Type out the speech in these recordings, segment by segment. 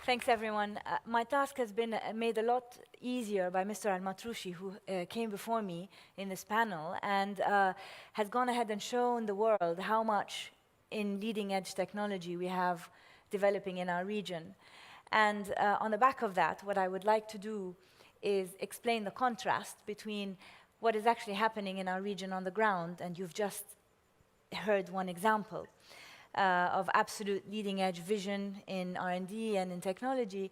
Thanks, everyone. My task has been made a lot easier by Mr. Al-Matroushi, who came before me in this panel and has gone ahead and shown the world how much in leading-edge technology we have developing in our region. And on the back of that, what I would like to do is explain the contrast between what is actually happening in our region on the ground, and you've just heard one example of absolute leading-edge vision in R&D and in technology,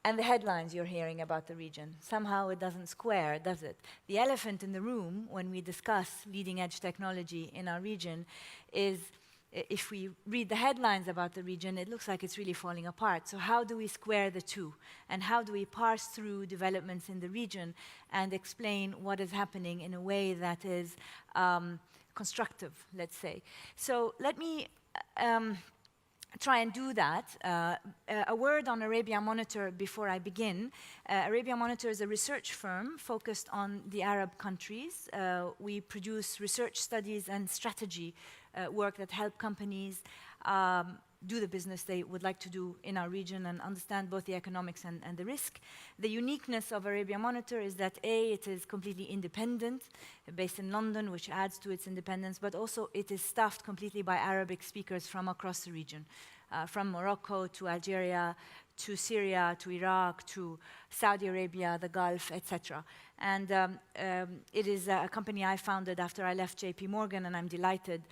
and the headlines you're hearing about the region. Somehow it doesn't square, does it? The elephant in the room when we discuss leading-edge technology in our region is, if we read the headlines about the region, it looks like it's really falling apart. So how do we square the two? And how do we parse through developments in the region and explain what is happening in a way that is constructive, let's say? So let me try and do that. A word on Arabia Monitor before I begin. Arabia Monitor is a research firm focused on the Arab countries. We produce research studies and strategy work that help companies do the business they would like to do in our region and understand both the economics and the risk. The uniqueness of Arabia Monitor is that A, it is completely independent, based in London, which adds to its independence, but also it is staffed completely by Arabic speakers from across the region, from Morocco to Algeria, to Syria, to Iraq, to Saudi Arabia, the Gulf, etc. And it is a company I founded after I left JP Morgan, and I'm delighted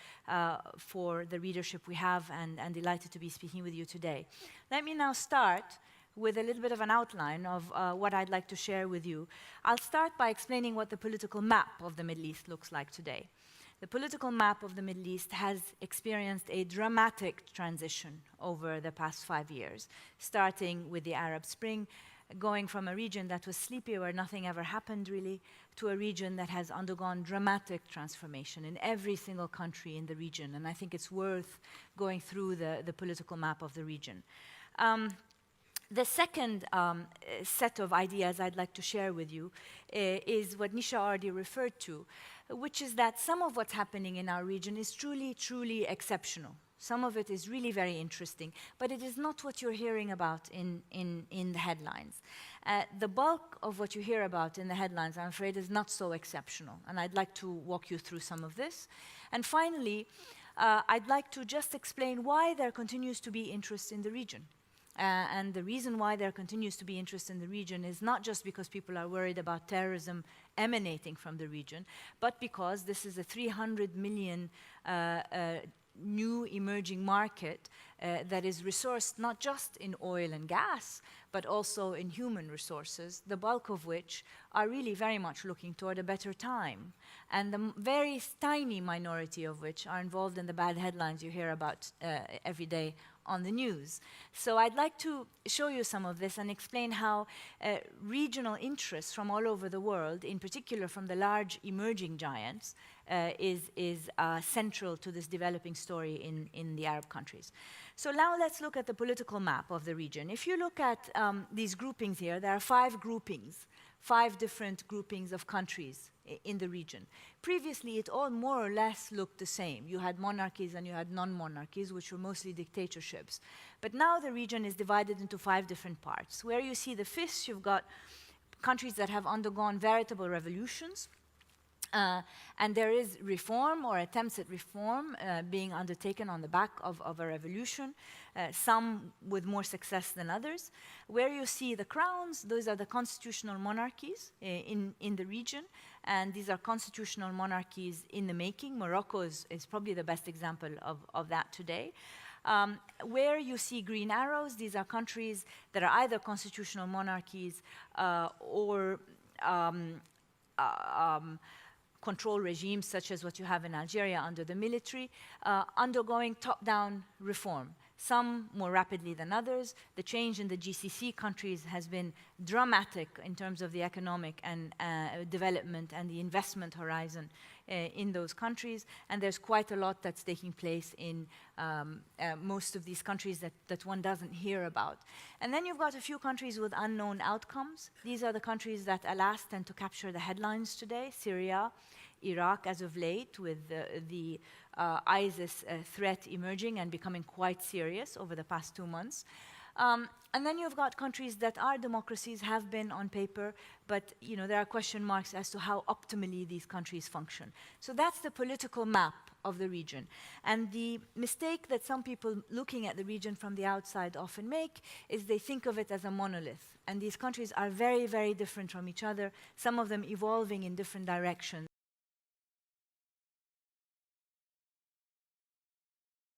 for the readership we have and delighted to be speaking with you today. Let me now start with a little bit of an outline of what I'd like to share with you. I'll start by explaining what the political map of the Middle East looks like today. The political map of the Middle East has experienced a dramatic transition over the past 5 years, starting with the Arab Spring, going from a region that was sleepy where nothing ever happened really, to a region that has undergone dramatic transformation in every single country in the region. And I think it's worth going through the political map of the region. The second set of ideas I'd like to share with you is what Nisha already referred to, which is that some of what's happening in our region is truly, truly exceptional. Some of it is really very interesting, but it is not what you're hearing about in the headlines. The bulk of what you hear about in the headlines, I'm afraid, is not so exceptional, and I'd like to walk you through some of this. And finally, I'd like to just explain why there continues to be interest in the region. And the reason why there continues to be interest in the region is not just because people are worried about terrorism emanating from the region, but because this is a 300 million new emerging market that is resourced not just in oil and gas, but also in human resources, the bulk of which are really very much looking toward a better time, and the very tiny minority of which are involved in the bad headlines you hear about every day on the news. So I'd like to show you some of this and explain how regional interests from all over the world, in particular from the large emerging giants, is central to this developing story in the Arab countries. So now let's look at the political map of the region. If you look at these groupings here, there are 5 groupings, 5 different groupings of countries in the region. Previously, it all more or less looked the same. You had monarchies and you had non-monarchies, which were mostly dictatorships. But now the region is divided into 5 different parts. Where you see the fists, you've got countries that have undergone veritable revolutions, and there is reform or attempts at reform being undertaken on the back of a revolution, some with more success than others. Where you see the crowns, those are the constitutional monarchies in the region, and these are constitutional monarchies in the making. Morocco is probably the best example of that today. Where you see green arrows, these are countries that are either constitutional monarchies or control regimes, such as what you have in Algeria under the military, undergoing top-down reform, some more rapidly than others. The change in the GCC countries has been dramatic in terms of the economic and development and the investment horizon in those countries, and there's quite a lot that's taking place in most of these countries that one doesn't hear about. And then you've got a few countries with unknown outcomes. These are the countries that, alas, tend to capture the headlines today: Syria, Iraq as of late, with the ISIS threat emerging and becoming quite serious over the past 2 months. And then you've got countries that are democracies, have been on paper, but there are question marks as to how optimally these countries function. So that's the political map of the region. And the mistake that some people looking at the region from the outside often make is they think of it as a monolith. And these countries are very, very different from each other, some of them evolving in different directions.